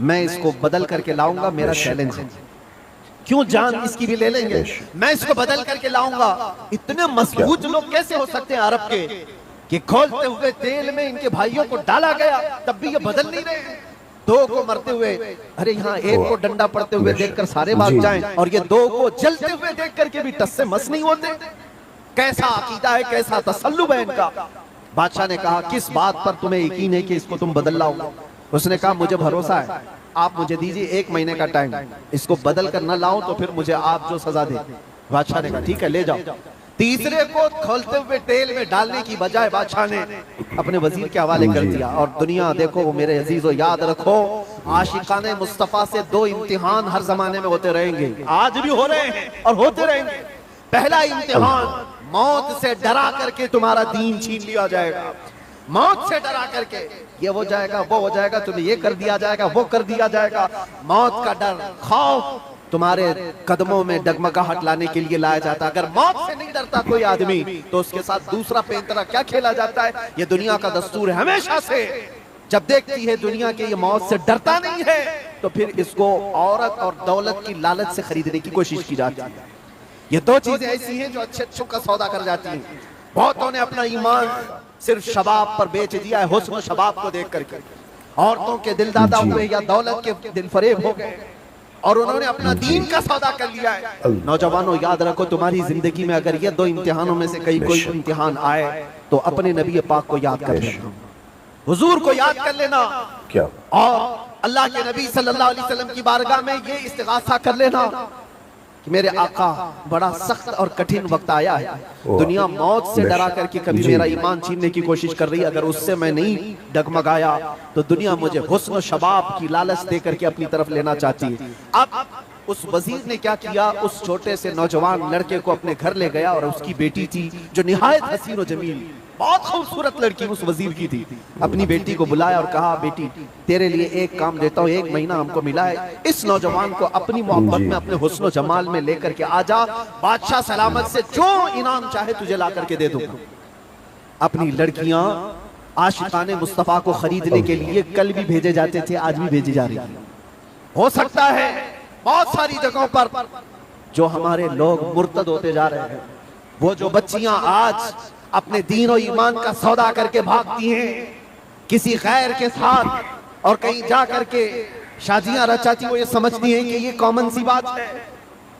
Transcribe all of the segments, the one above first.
میں اس کو بدل کر کے لاؤں گا، میرا چیلنج ہے۔ کیوں جان اس کی بھی لے لیں گے، میں اس کو بدل کر کے لاؤں گا۔ اتنے مضبوط لوگ کیسے ہو سکتے ہیں عرب کے کہ کھولتے ہوئے تیل میں ان کے بھائیوں کو ڈالا گیا تب بھی یہ بدل نہیں رہے۔ دو کو مرتے ہوئے، ارے یہاں ایک کو ڈنڈا پڑتے ہوئے دیکھ کر سارے بھاگ جائیں، اور یہ دو کو جلتے ہوئے دیکھ کر کے بھی ٹس سے مس نہیں ہوتے۔ کیسا عقیدہ ہے، کیسا تسلب ہے ان کا۔ بادشاہ نے کہا کس بات پر تمہیں یقین ہے کہ اس کو تم بدل لاؤ؟ اس نے کہا مجھے بھروسہ ہے، آپ مجھے دیجئے 1 مہینے کا ٹائم، اس کو بدل کر نہ لاؤ تو پھر مجھے آپ جو سزا دے۔ بادشاہ نے کہا ٹھیک ہے لے جاؤ۔ تیسرے کو کھولتے ہوئے تیل میں ڈالنے کی بجائے بادشاہ نے اپنے وزیر کے حوالے کر دیا۔ اور دنیا دیکھو میرے عزیزو، یاد رکھو عاشقان مصطفیٰ سے 2 امتحان ہر زمانے میں ہوتے رہیں گے، آج بھی ہو رہے ہیں اور ہوتے رہیں گے۔ پہلا امتحان، موت سے ڈرا کر کے تمہارا دین چھین لیا جائے گا، موت سے ڈرا کر کے یہ ہو جائے گا، وہ ہو جائے گا، تمہیں یہ کر دیا جائے گا، وہ کر دیا جائے گا۔ موت کا ڈر، خوف تمہارے قدموں میں ڈگمگاہٹ لانے کے لیے لایا جاتا ہے۔ اگر موت سے نہیں ڈرتا کوئی آدمی تو اس کے ساتھ دوسرا پینترا کیا کھیلا جاتا ہے؟ یہ دنیا کا دستور ہے ہمیشہ سے۔ جب دیکھتی ہے دنیا کے یہ موت سے ڈرتا نہیں ہے تو پھر اس کو عورت اور دولت کی لالچ سے خریدنے کی کوشش کی جاتی ہے۔ یہ 2 چیزیں ایسی ہیں جو اچھے اچھوں کا سودا کر جاتی ہیں۔ بہتوں نے اپنا ایمان صرف شباب پر بیچ دیا ہے، حسن و شباب کو دیکھ کر کے۔ عورتوں کے دل دادا ہوئے یا دولت کے دل فریب ہو گئے اور انہوں نے اپنا دین کا سودا کر لیا ہے۔ نوجوانوں یاد رکھو تمہاری زندگی میں اگر یہ 2 امتحانوں میں سے کوئی امتحان آئے تو اپنے نبی پاک کو یاد کر لینا، حضور کو یاد کر لینا، اور اللہ کے نبی صلی اللہ علیہ وسلم کی بارگاہ میں یہ استغاثہ کر لینا کہ میرے آقا بڑا سخت اور کٹھن وقت آیا ہے، دنیا موت سے ڈرا کر کے کبھی میرا ایمان چھیننے کی کوشش کر رہی ہے، اگر اس سے میں نہیں ڈگمگایا تو دنیا مجھے حسن و شباب کی لالچ دے کر کے اپنی طرف لینا چاہتی ہے۔ اب اس وزیر نے کیا کیا، اس چھوٹے سے نوجوان لڑکے کو اپنے گھر لے گیا، اور اس کی بیٹی تھی جو نہایت حسین و جمیل، بہت خوبصورت لڑکی اس وزیر کی تھی، اپنی بیٹی کو بلایا اور کہا بیٹی تیرے لیے ایک کام دیتا ہوں، 1 مہینہ ہم کو ملا ہے، اس نوجوان کو اپنی محبت میں اپنے حسن و جمال میں لے کر کے آجا، بادشاہ سلامت سے جو انعام چاہے تجھے لا کر کے دے دوں گا۔ اپنی لڑکیاں عاشقان مصطفیٰ کو خریدنے کے لیے کل بھی بھیجے جاتے تھے، آج بھی بھیجی جا رہی ہیں۔ ہو سکتا ہے بہت ساری جگہوں پر جو ہمارے لوگ مرتد ہوتے جا رہے ہیں، وہ جو بچیاں آج اپنے دین و ایمان کا سودا کر کے بھاگتی ہیں کسی غیر کے ساتھ اور کہیں جا کر کے شادیاں رچاتی، وہ یہ سمجھتی ہیں کہ یہ کامن سی بات ہے،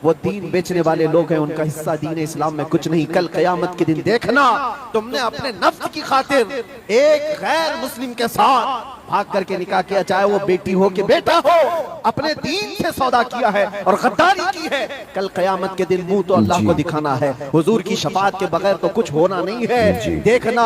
وہ دین بیچنے والے لوگ ہیں، ان کا حصہ دین اسلام میں کچھ نہیں۔ کل قیامت کے دن دیکھنا تم نے اپنے نفس کی خاطر ایک غیر مسلم کے ساتھ بھاگ کر کے نکاح کیا، چاہے وہ بیٹی ہو کہ بیٹا ہو، اپنے دین سے سودا کیا ہے اور غداری کی ہے، کل قیامت کے دن منہ تو اللہ کو دکھانا ہے، حضور کی شفاعت کے بغیر تو کچھ ہونا نہیں ہے۔ دیکھنا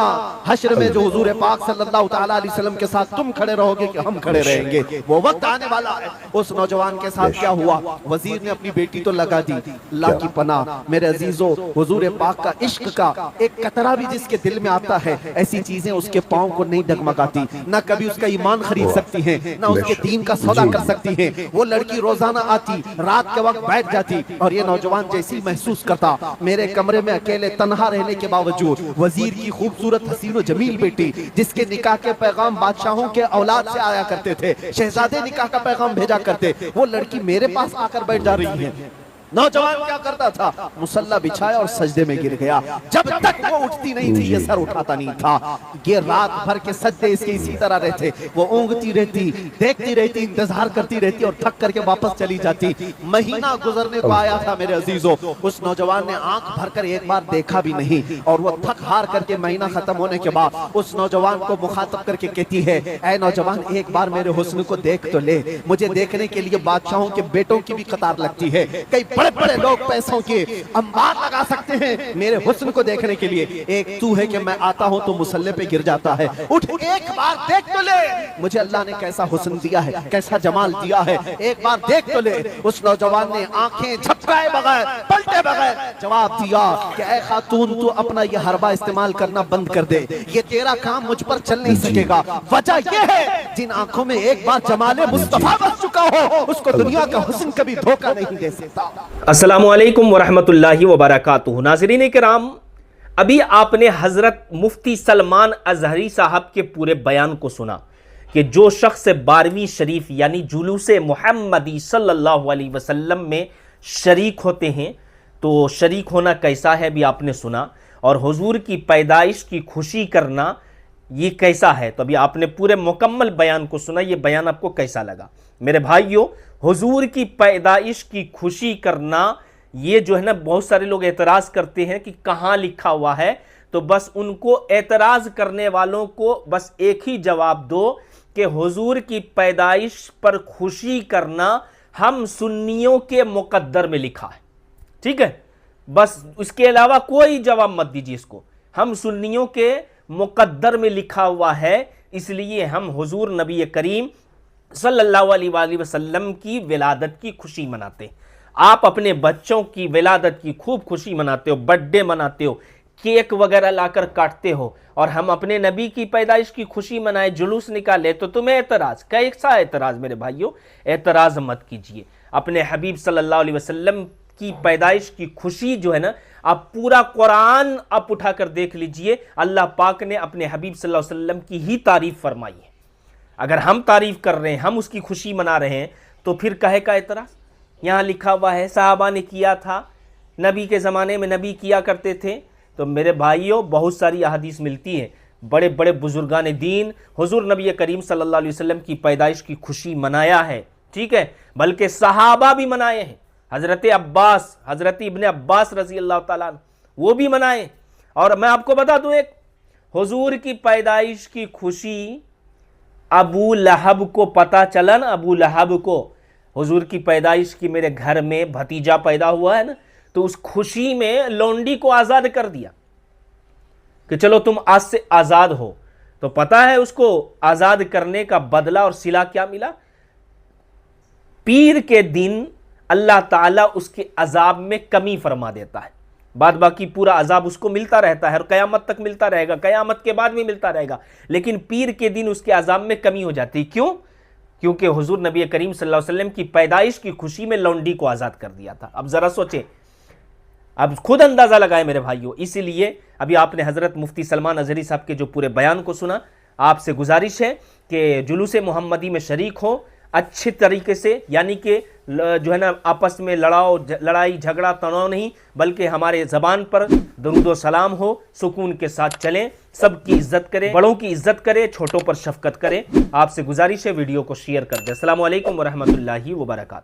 حشر میں جو حضور پاک صلی اللہ تعالیٰ علیہ وسلم کے ساتھ تم کھڑے رہو گے کہ ہم کھڑے رہیں گے، وہ وقت آنے والا ہے۔ اس نوجوان کے ساتھ کیا ہوا، وزیر نے اپنی بیٹی تو لگا دی، اللہ کی پناہ میرے عزیزو، حضور پاک کا عشق کا ایک قطرہ بھی جس کے دل میں آتا ہے، ایسی چیزیں اس کے پاؤں کو نہیں ڈگمگاتی، نہ کبھی اس کا ایمان خرید سکتی ہیں، نہ اس کے دین کا سودا کر سکتی ہیں۔ وہ لڑکی روزانہ آتی، رات کے وقت بیٹھ جاتی، اور یہ نوجوان جیسی محسوس کرتا میرے کمرے میں اکیلے تنہا رہنے کے باوجود وزیر کی خوبصورت حسین و جمیل بیٹی، جس کے نکاح کے پیغام بادشاہوں کے اولاد سے آیا کرتے تھے، شہزادے نکاح کا پیغام بھیجا کرتے، وہ لڑکی میرے پاس آ کر بیٹھ جا رہی ہے۔ نوجوان کیا کرتا تھا، مصلی بچھایا اور سجدے میں گر گیا، جب تک وہ اٹھتی نہیں تھی یہ سر اٹھاتا نہیں تھا۔ یہ رات بھر کے سجدے اس کے اسی طرح رہتے، وہ اونگتی رہتی، دیکھتی رہتی، انتظار کرتی رہتی اور تھک کر کے واپس چلی جاتی۔ مہینہ گزرنے کو آیا تھا میرے عزیزو، اس نوجوان نے آنکھ بھر کر ایک بار دیکھا بھی نہیں، اور وہ تھک ہار کر کے مہینہ ختم ہونے کے بعد اس نوجوان کو مخاطب کر کے کہتی ہے، اے نوجوان ایک بار میرے حسن کو دیکھ تو لے، مجھے دیکھنے کے لیے بادشاہوں کے بیٹوں کی بھی قطار لگتی ہے، کئی بڑے بڑے لوگ پیسوں کے انبار لگا سکتے ہیں میرے حسن کو دیکھنے کے لیے، ایک تو ہے کہ میں آتا ہوں تو مصلی پہ گر جاتا ہے، اٹھ ایک بار دیکھ تو لے مجھے اللہ نے کیسا حسن دیا ہے، کیسا جمال دیا ہے، ایک بار دیکھ تو لے۔ اس نوجوان نے آنکھیں جھپکائے بغیر، پلٹے بغیر جواب دیا کہ اے خاتون تو اپنا یہ حربہ استعمال کرنا بند کر دے، یہ تیرا کام مجھ پر چل نہیں سکے گا، وجہ یہ ہے جن آنکھوں میں ایک بار جمال مصطفیٰ بس چکا ہو اس کو دنیا کا حسن کبھی دھوکہ نہیں دے سکتا۔ السلام علیکم ورحمۃ اللہ وبرکاتہ۔ ناظرین کرام، ابھی آپ نے حضرت مفتی سلمان ازہری صاحب کے پورے بیان کو سنا کہ جو شخص 12ویں شریف یعنی جلوس محمدی صلی اللہ علیہ وسلم میں شریک ہوتے ہیں تو شریک ہونا کیسا ہے بھی آپ نے سنا، اور حضور کی پیدائش کی خوشی کرنا یہ کیسا ہے، تو ابھی آپ نے پورے مکمل بیان کو سنا، یہ بیان آپ کو کیسا لگا؟ میرے بھائیوں، حضور کی پیدائش کی خوشی کرنا یہ جو ہے نا، بہت سارے لوگ اعتراض کرتے ہیں کہ کہاں لکھا ہوا ہے، تو بس ان کو اعتراض کرنے والوں کو بس ایک ہی جواب دو کہ حضور کی پیدائش پر خوشی کرنا ہم سنیوں کے مقدر میں لکھا ہے، ٹھیک ہے؟ بس اس کے علاوہ کوئی جواب مت دیجیے اس کو، ہم سنیوں کے مقدر میں لکھا ہوا ہے، اس لیے ہم حضور نبی کریم صلی اللہ علیہ وآلہ وسلم کی ولادت کی خوشی مناتے ہیں۔ آپ اپنے بچوں کی ولادت کی خوب خوشی مناتے ہو، برتھ ڈے مناتے ہو، کیک وغیرہ لا کر کاٹتے ہو، اور ہم اپنے نبی کی پیدائش کی خوشی منائے، جلوس نکالے، تو تمہیں اعتراض؟ کیسا اعتراض میرے بھائیوں؟ اعتراض مت کیجئے، اپنے حبیب صلی اللہ علیہ وسلم کی پیدائش کی خوشی جو ہے نا، آپ پورا قرآن آپ اٹھا کر دیکھ لیجئے، اللہ پاک نے اپنے حبیب صلی اللہ علیہ وسلم کی ہی تعریف فرمائی ہے۔ اگر ہم تعریف کر رہے ہیں، ہم اس کی خوشی منا رہے ہیں، تو پھر کہے کا اعتراض؟ یہاں لکھا ہوا ہے صحابہ نے کیا تھا، نبی کے زمانے میں نبی کیا کرتے تھے، تو میرے بھائیوں بہت ساری احادیث ملتی ہیں، بڑے بڑے بزرگان دین حضور نبی کریم صلی اللہ علیہ وسلم کی پیدائش کی خوشی منایا ہے، ٹھیک ہے؟ بلکہ صحابہ بھی منائے ہیں، حضرت عباس، حضرت ابن عباس رضی اللہ تعالیٰ عنہ وہ بھی منائے۔ اور میں آپ کو بتا دوں، ایک حضور کی پیدائش کی خوشی ابو لہب کو پتا چلا نا، ابو لہب کو حضور کی پیدائش کی میرے گھر میں بھتیجا پیدا ہوا ہے نا، تو اس خوشی میں لونڈی کو آزاد کر دیا کہ چلو تم آج سے آزاد ہو۔ تو پتا ہے اس کو آزاد کرنے کا بدلہ اور صلہ کیا ملا؟ پیر کے دن اللہ تعالیٰ اس کے عذاب میں کمی فرما دیتا ہے، بعد باقی پورا عذاب اس کو ملتا رہتا ہے اور قیامت تک ملتا رہے گا، قیامت کے بعد بھی ملتا رہے گا، لیکن پیر کے دن اس کے عذاب میں کمی ہو جاتی ہے۔ کیوں؟ کیونکہ حضور نبی کریم صلی اللہ علیہ وسلم کی پیدائش کی خوشی میں لونڈی کو آزاد کر دیا تھا۔ اب ذرا سوچیں، اب خود اندازہ لگائے میرے بھائیوں۔ اسی لیے ابھی آپ نے حضرت مفتی سلمان اظہری صاحب کے جو پورے بیان کو سنا، آپ سے گزارش ہے کہ جلوس محمدی میں شریک ہو اچھے طریقے سے، یعنی کہ جو ہے نا آپس میں لڑائی جھگڑا تناؤ نہیں، بلکہ ہمارے زبان پر درود و سلام ہو، سکون کے ساتھ چلیں، سب کی عزت کریں، بڑوں کی عزت کریں، چھوٹوں پر شفقت کریں۔ آپ سے گزارش ہے ویڈیو کو شیئر کر دیں۔ السلام علیکم ورحمۃ اللہ وبرکاتہ۔